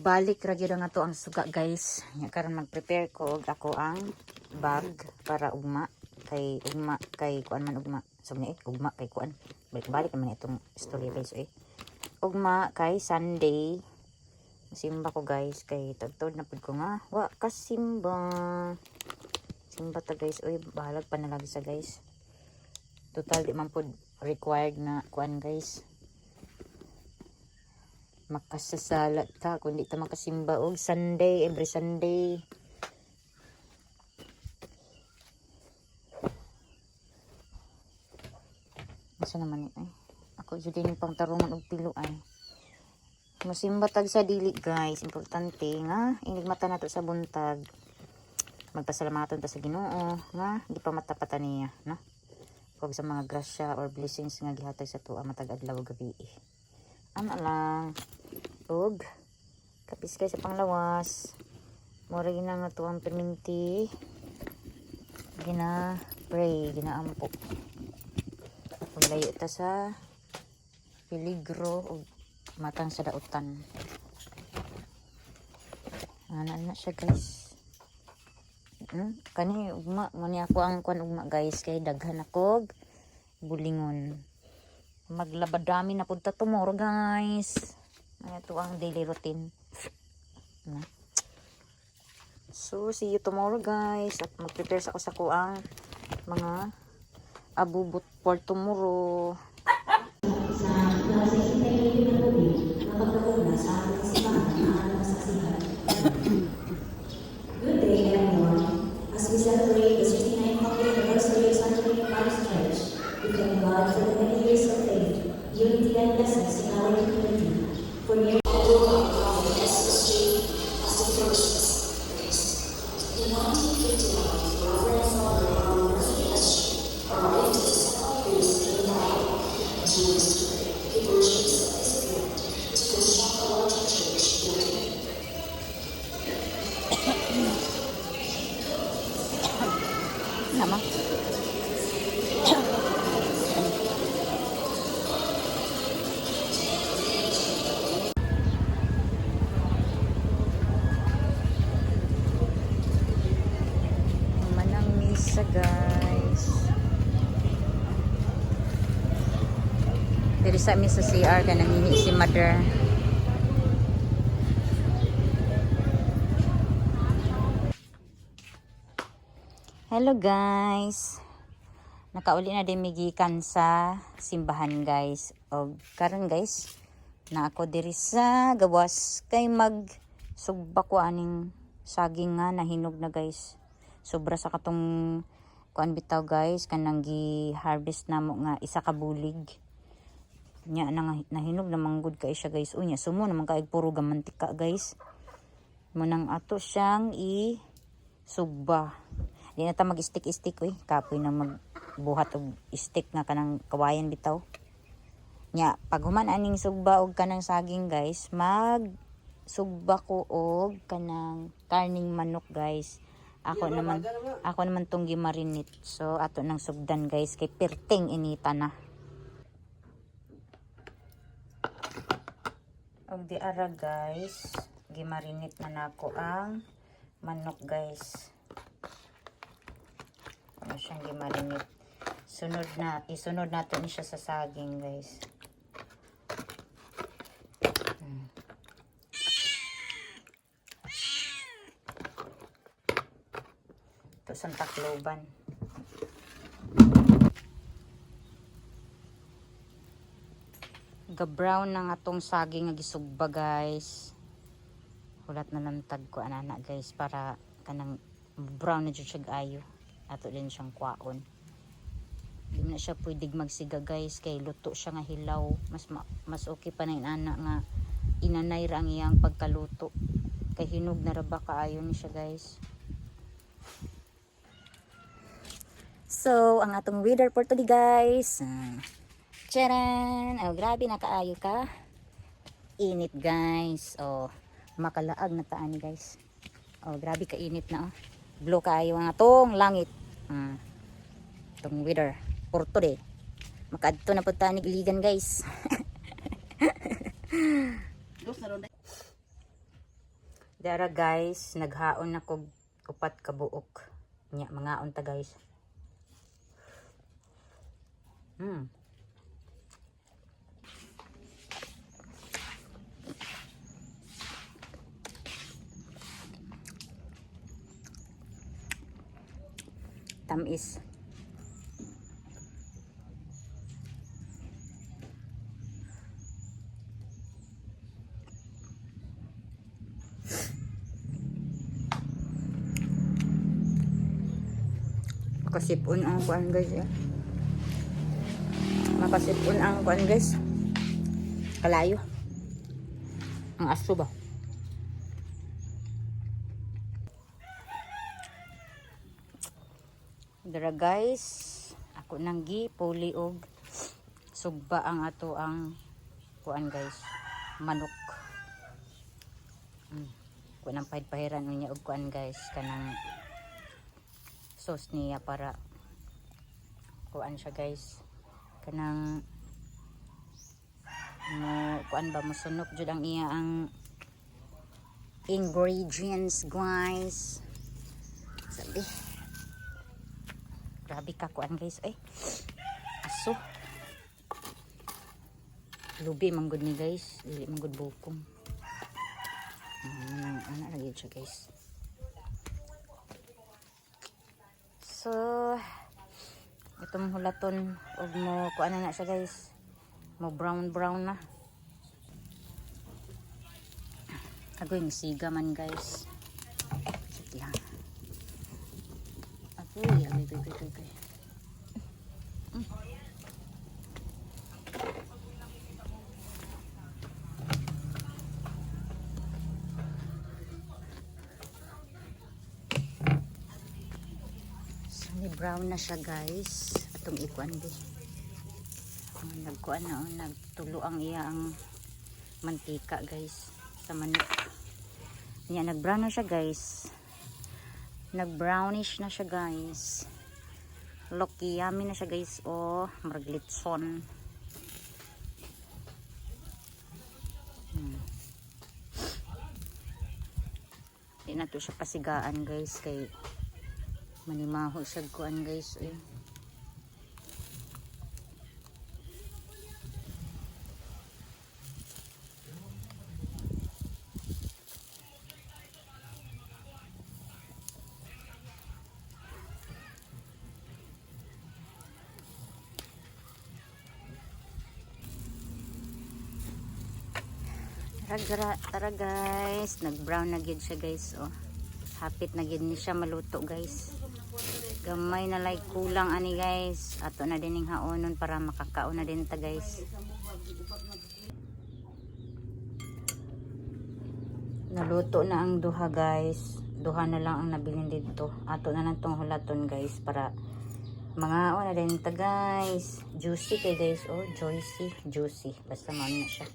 balik ra gyud nga to ang suga guys. Nya karon mag-prepare ko og ako ang bag para ugma kay kuan man ugma. So ni ugma kay kuan. Balik man itong story guys Ugma kay Sunday. Simba ko guys kay tagtod na pud ko nga wa kasimba. Simba ta guys. Bahalag pa na lagi sa guys. Total di man pud required na kuan guys. Makasasala ta kundi ta makasimba og Sunday, every Sunday. Asa naman ako jud ni pang tarungan og pilo Masimba tag sa dili guys, importante nga inigmata nato sa buntag. Magpasalamaton ta sa Ginoo nga di pa matapatan niya, no? Kog sa mga grasya or blessings nga gihatag sa tuwa matag adlaw gabi. Ano lang og kapis kay sa panglawas mura gina nga tuwang perminti gina pray ginaampo paglayo ta sa peligro og matang sa dautan. Ana na siya guys. Kani ugma mani ako ang kuan ugma guys kay daghan akog bulingon. Maglabadami na punta tomorrow guys. Ito ang daily routine. So see you tomorrow guys. At mag-prepare ako sa kuang mga abubot for tomorrow. Good day everyone. As we celebrate the 69th anniversary of Santo Niño Parish Church, we thank God for the many years of faith, unity and blessings in our community. For nearly Nama. Manang misa guys. Diri sa misa CR ka nangingi si mother. Hello guys. Nakauli na din migikan sa simbahan guys. O karon guys, na ako diri sa gawas kay mag sugba ko aning saging nga nahinog na guys. Sobra sa katong kuan bitaw guys kanang gi-harvest namo nga isa ka bulig. Nya na nahinog na manggod kay siya guys. Unya sumo naman kay puro gamantika guys. Munang ato siyang i-sugba. Di na ta mag-stick-stick kapoy na magbuhat og stick nga kanang kawayan bitaw. Nya pag human aning sugba og kanang saging guys, mag sugba ko og kanang karning manok guys. Ako naman tong gimarinate. So ato nang sugdan guys kay perting inita na. Og di ara guys, gimarinate na nako ang manok guys. Ano siyang gimarinate. Isunod natin siya sa saging guys. Ito sa Tacloban. Ga-brown na nga tong saging nga gisugba guys. Hulat na lantag ko anana guys para kanang brown na jud siya ayo. Ato din siyang kwaon. Di na siya pwedeng magsiga guys kay luto siya nga hilaw. Mas okay pa na inana nga inanay ra ang iyang pagkaluto. Kay hinog na ra ba kaayo ni siya guys. So, ang atong weather for today guys. Charan! Oh, grabe na kaayo ka. Init guys. Oh, makalaag na taan ni guys. Oh, grabe ka init na Blow kaayo nga tong langit. Tong weather for today. Makaadto na pud tanig iligan guys. Dara guys, naghaon na ko upat ka buok. Nya mga unta guys. Tamis. Makasipon ang kuan guys. Makasipon ang kuan guys. Kalayo. Ang aso ba? Dara guys, ako nang gipuli og sugba ang ato ang kuan guys, manok. Kuan ang pahiran niya og kuan guys, kanang sauce niya para kuan siya guys. Kanang mo kuan ba mosunok jud ang iya ang ingredients guys. Sabi grabe ka kuan guys ay aso lubi manggod ni guys, dili manggod bukong. Ana lagi siya guys. So itong hulaton og mo kuan na siya guys, mo brown na. Agoy siga man guys. Sige lang. Agoy. So, brown na siya guys. Atong ikuan di. Nagkuan na nagtulo ang iya ang mantika guys sa manok. Niya nag-brown na siya guys. Nag-brownish na siya guys. Look, yummy na siya guys. Oh, marglitson. Di na to siya pasigaan guys kay manimaho siya kuan guys. Tara guys, nag-brown na gid siya guys. Oh, hapit na gid ni siya maluto guys. Gamay na like kulang ani guys. Ato na dining haonon para makakaon na din ta guys. Naluto na ang duha guys. Duha na lang ang nabilin dito. Ato na lang tong hulaton guys para mga na din ta guys. Juicy kay guys. Oh, juicy. Basta mao na siya.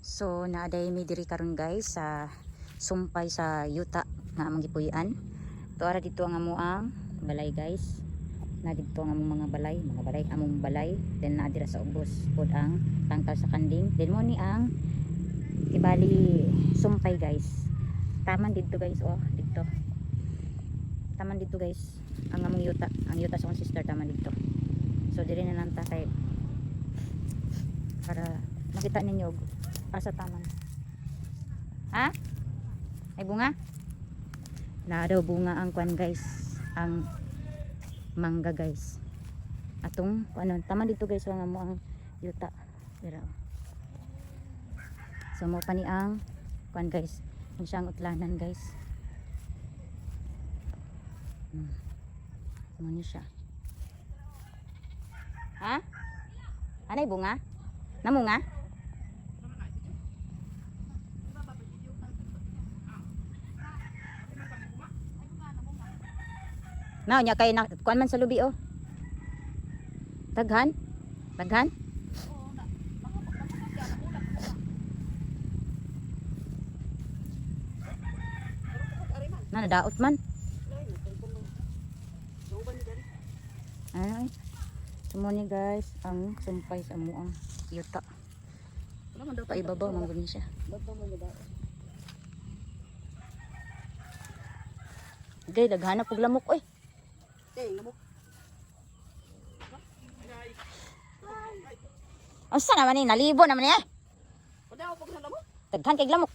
So naaday mi diri karon guys sa sumpay sa yuta nga among gipuy-an. Tuara dito ang amuang balay guys. Na dito ang among mga balay, among balay. Then na dira sa ubos pod ang tangkal sa kanding. Then mo ni ang ibali sumpay guys. Taman dito guys, oh, dito. Taman dito guys. Ang among yuta, ang yuta sa akong sister taman dito. So diri na lang ta kay para makita ninyo asa taman. Ha? Ay bunga? Na daw bunga ang kwan guys. Ang mangga guys. Atong ano, taman dito guys nga mo ang yuta. Dira. So mo pa ni ang kwan guys. Ang siyang utlanan guys. Mo ni siya. Ha? Anay bunga? Namunga? Now, nya kay kuan man sa lubi oh. Daghan? Nadaot man. Ano? Sumo ni guys ang sumpay sa amuang yuta. Paibabaw man gud ni siya. Gay daghanap og lamok oy. Asa naman ni nalibo naman ni eh. Daghan kay lamok.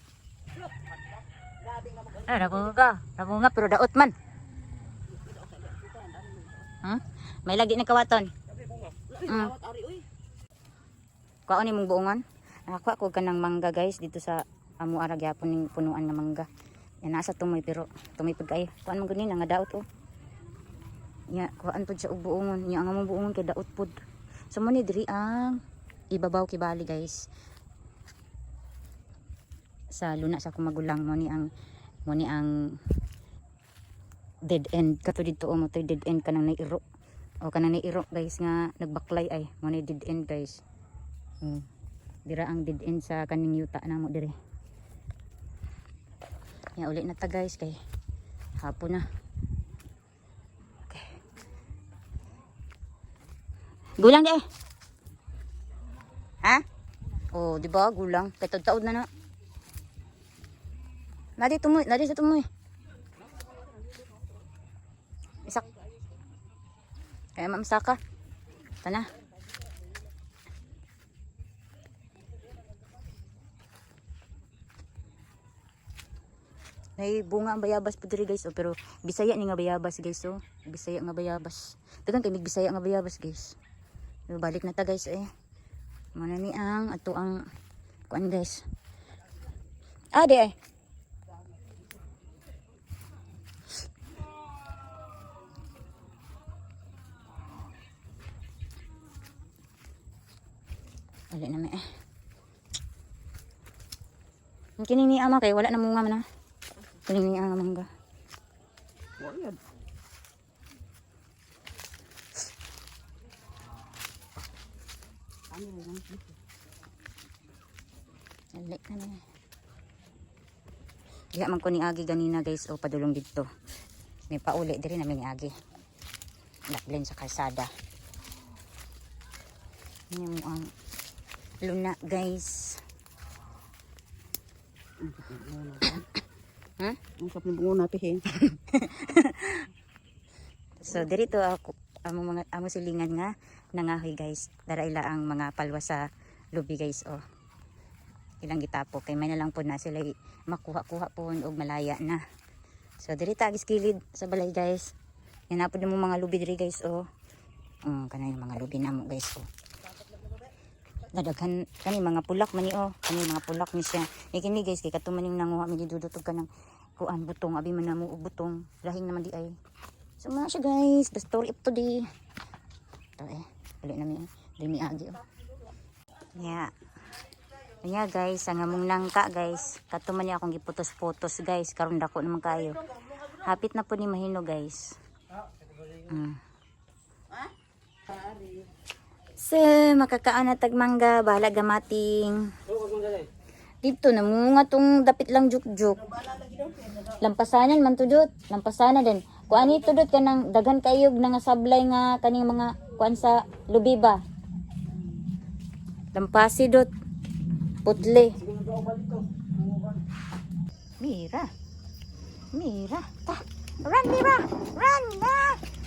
Nabunga pero daot man. May lagi ni kawaton. Kuha ni mong buongan. Nakakuha ko kanang mangga guys dito sa amo ara gyapon ning punuan nga mangga. Yan nasa tumoy pero tumoy pud kay. Kuan man gud ni nga daot oh. Nya kuhaan pud siya og buongon. Nya ang among buongon kay daot pud. So mo ni diri ang ibabaw kibali guys. Sa luna sa akong magulang mo ni ang dead end kato dito mo to dead end kanang nairo. O kanang nairo guys nga nagbaklay ay mo ni dead end guys. Dira ang dead end sa kaning yuta na mo dire. Ya ulit na ta guys kay hapon na. Okay. Gulang di. Ha? Oh, di ba gulang? Kay taud-taud na na. Nadi sa tumoy. Isak. Kaya mamsaka. Tana. May bunga ang bayabas po diri guys, oh, pero Bisaya ni nga bayabas guys, oh. Bisaya nga bayabas. Dagan kay mig Bisaya nga bayabas guys. So, balik na ta guys eh. Mana ni ang ato ang kuan guys. Ade. Wala na may eh. Ang kining ni ama kay wala na munga man ah. Kining ni ang mangga. Wala. Alik na na. Diha man ko ni Agi ganina guys o padulong dito. May pauli diri namin ni Agi. Laplin sa kalsada. Ini mo ang luna guys. Ha? Ang sarap ng bungo natin eh. So dito ako amo silingan nga nangahoy guys. Dara ila ang mga palwa sa lubi guys oh. Ilang gitapo kay may na lang po na sila makuha-kuha po og malaya na. So diri ta giskilid sa balay guys. Yan na po mo mga lubi diri guys oh. Kanay mga lubi namo guys oh. Nadaghan kani mga pulak man ni oh. Kani mga pulak ni siya. Ikini guys kay katuman ning nanguha mi dudutog kanang kuan butong abi man namo og butong lahing naman di ay. So mga siya guys, the story up to di. Ito eh. Uli na mi dini agi oh. Yeah. Kanya guys, ang among nangka guys. Katuman niya akong giputos-putos guys. Karon dako naman kayo. Hapit na po ni mahino guys. So, makakaan na tagmangga. Bahala gamating. Dito na mga tong dapit lang juk-juk. Lampasanan man tudot. Lampasanan din. Kuan ito dot kanang dagan kayog nga sablay nga kaning mga kuan sa lubi ba. Lampasi dot. Putle. Mira. Ta. Run, Mira. Run.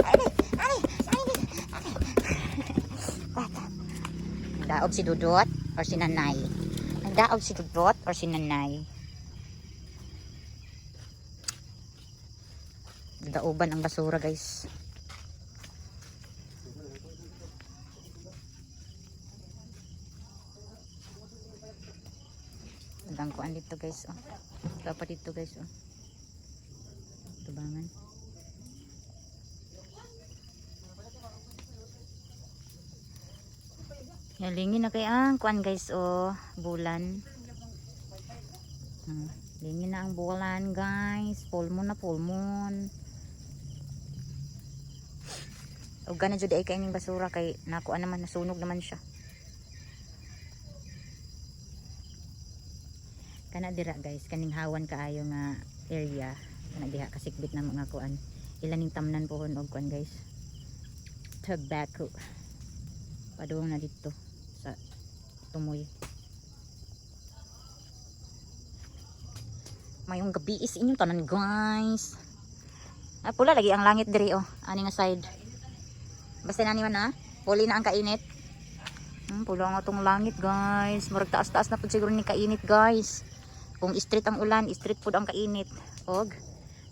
Ali. Daog si Dudot or si Nanay? Daog si Dudot or si Nanay? Daoban ang basura guys. Ang kuan dito guys oh. Dapat dito guys oh. Tubangan. Lingin na kay ang kuan guys oh, bulan. Lingin na ang bulan guys. Full moon na full moon. Og gana jud ay kay ning basura kay nakuan naman nasunog naman siya. Kana dira guys, kaning hawan kaayo nga area. Nagdiha kasikbit na mga kuan. Ilaning tamnan pohon og kuan guys. Tobacco. Padung na dito sa tumoy. Mayong gabi is inyong tanan guys. Pula lagi ang langit diri oh. Ani nga side. Basta nani man na. Puli na ang kainit. Pula nga tong langit guys. Murag taas-taas na pud siguro ni kainit guys. Kung street ang ulan, street pud ang kainit. Og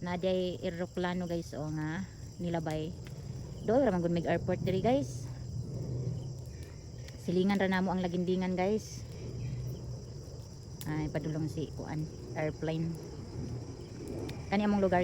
naday eroplano guys o nga nilabay. Do ra man gud mig airport diri guys. Silingan ra namo ang lagindingan guys. Ay padulong si kuan airplane. Kani among lugar